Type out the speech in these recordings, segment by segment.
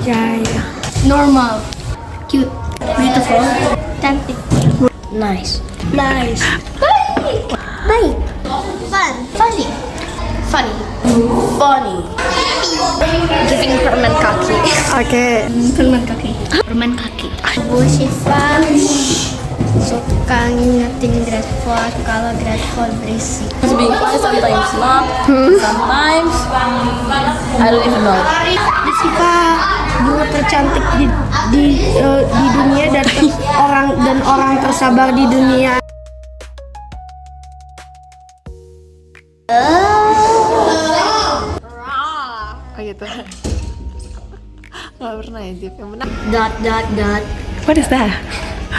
Yeah. Normal. Cute. Beautiful. Cantik. Nice. Nice. Baik. Fun. Funny. Funny. Funny. Giving permen kaki. Oke. Permen kaki. Permen kaki. Bu Syifa suka ngingetin grade 4 kalau grade 4 berisik. It's being funny sometimes not. Sometimes I don't even know. Bu Syifa guru tercantik di dunia dan orang tersabar di dunia. Oh gitu. Gak pernah ya, Jip. Yang benar. Dot. What is that?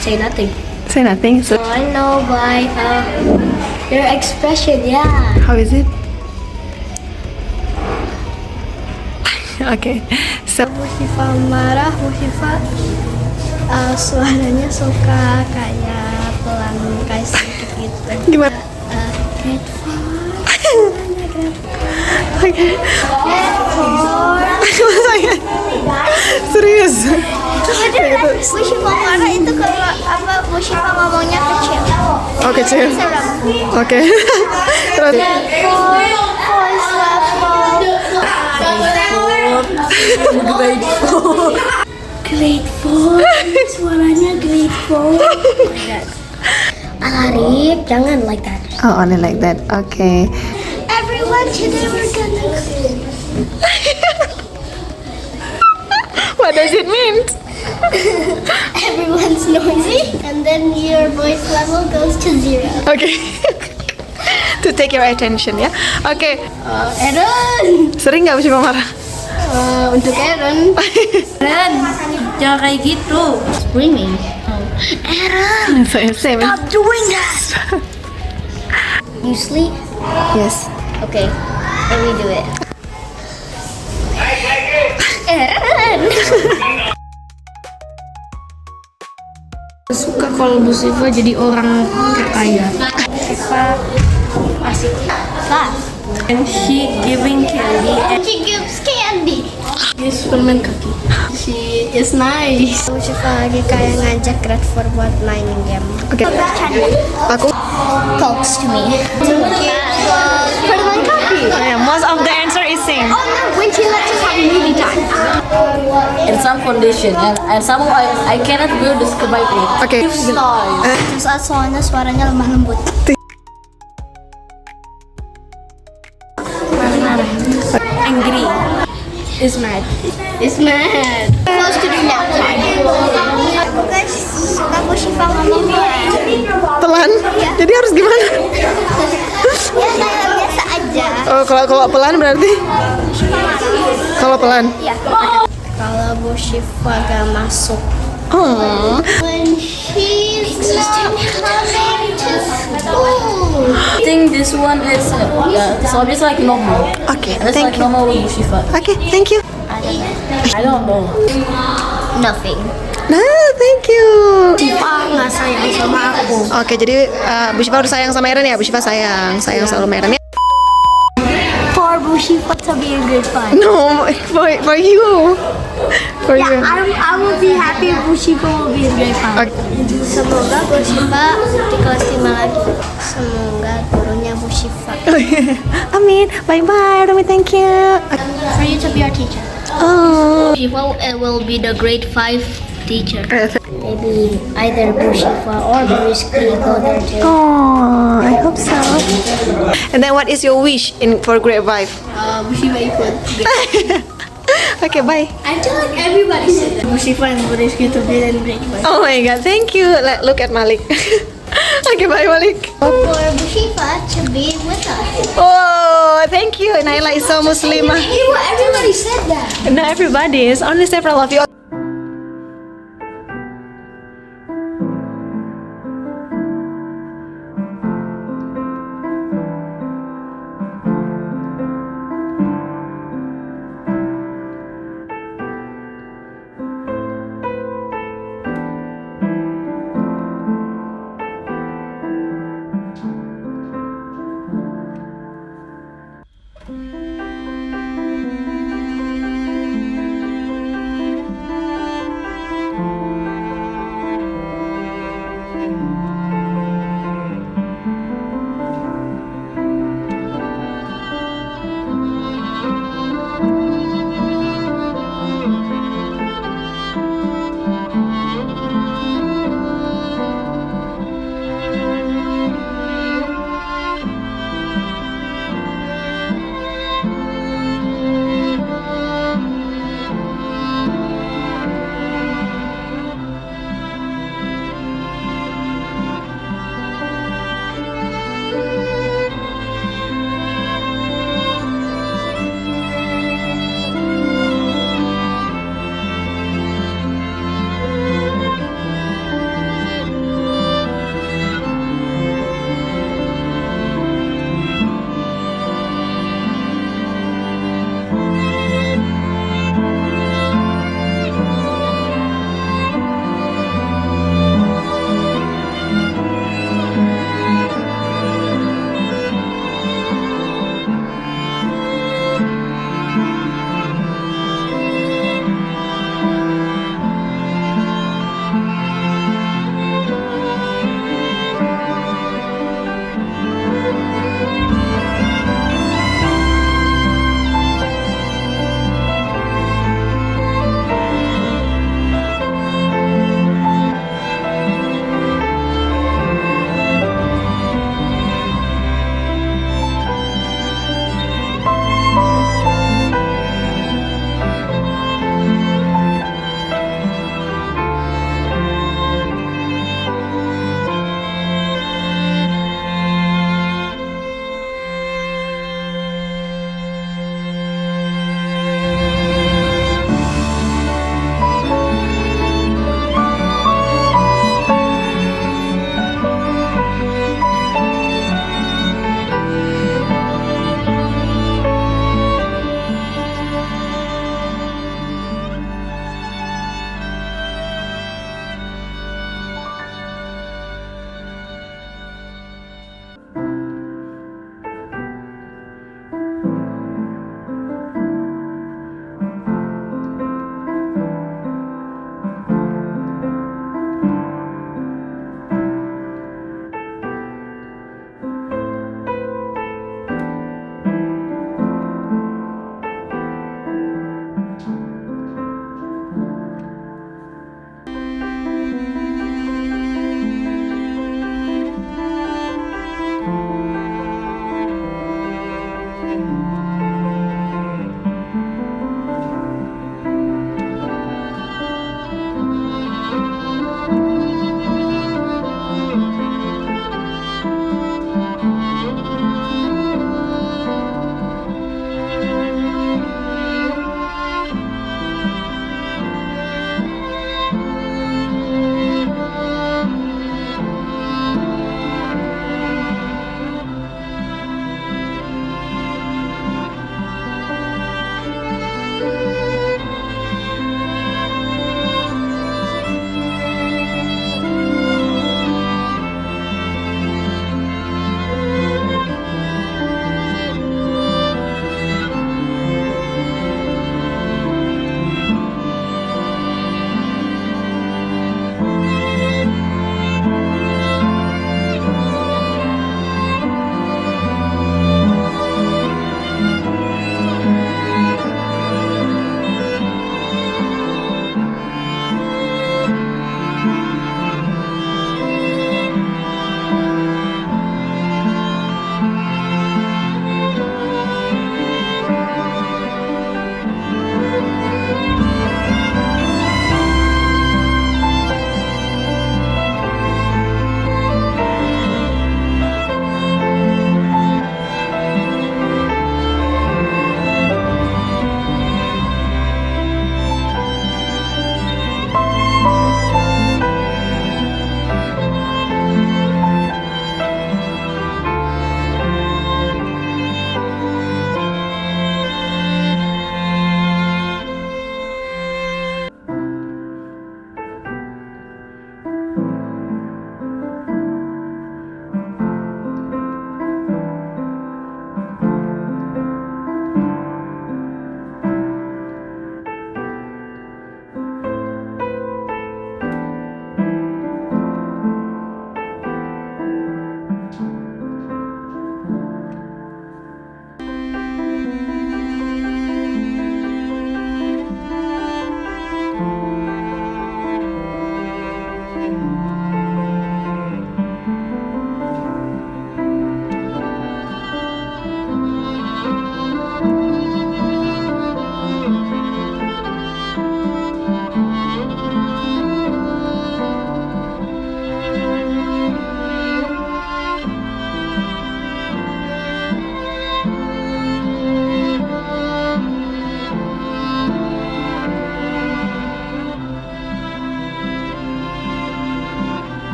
Say nothing. Say nothing. So, I know by your expression, yeah. how is it? Okay. So, Bu Syifa marah, Bu Syifa suaranya suka kayak pelan, kayak sedikit gitu. gimana? Grade 4. Oke. Grade 4. Saya serius. Bu Syifa marah itu kalau apa? Bu Syifa ngomongnya kecil. Oh, kecil. Serem. Oke. Terus Voice level. Grade 4. Suaranya grade 4. Arif, jangan like that. oh, only like that. Okay. Everyone, today we're gonna. What does it mean? Everyone's noisy, and then your voice level goes to 0. Okay. To take your attention ya. Oke. Aaron, Sering nggak sih marah? untuk Aaron, jangan kayak gitu. Screaming. Aaron, Saya same. stop doing that. You sleep? Yes. Okay. Let me do it. Aaron. Suka kalau Bu Syifa jadi orang kaya. Syifa asik. And she giving candy. And she gives candy. Yes, permen kaki. She is nice. Bu Syifa lagi kayak ngajak grade 4 buat mainin game. Oke. Aku. Talks to me. Permen kaki. Most of the answer is same. Oh no, when she lets us have movie time. In some condition, and somehow I cannot really describe it. Oke. Saat soalnya suaranya lemah lembut. Angry. Is mad. Is mad. Close to the nap time. Aku guys suka Bu Syifa ngomong Pelan. Jadi harus gimana? ya kayak biasa aja. Oh, kalau pelan berarti? Kalau pelan. Ya. Kalau Bu Syifa gak masuk. Oh. When she's not coming to school. I think this one is so it's like normal. Oke. It's Thank like you. normal with Syifa. Oke, thank you. I don't know. Nothing. Nah, thank you. Syifa nggak sayang sama aku. Oke, jadi Bu Syifa harus sayang sama Eren ya. Bu Syifa sayang selalu sama Eren ya. For Bu Syifa to be a good fun. No, for you. For you. I will be happy if Bu Syifa will be a great fun. Oke. Semoga Bu Syifa di kelas 5 lagi. Semoga gurunya Bu Syifa. Amin. Bye bye. Rumi, thank you. For you to be our teacher. Oh. Syifa will be the grade 5 teacher. Maybe either Bu Syifa or Bu Rizky go there too. Oh, I hope so. And then what is your wish for grade 5? Bu Syifa ikut. Okay, bye. I feel like everybody said that. Bu Syifa and Bu Rizky to be in grade 5. Oh my god, thank you. Look at Malik. Okay, bye Malik. For Bu Syifa to be with us. Oh, thank you. Naila is so Muslimah. Everybody said that. Not everybody is, only several of you.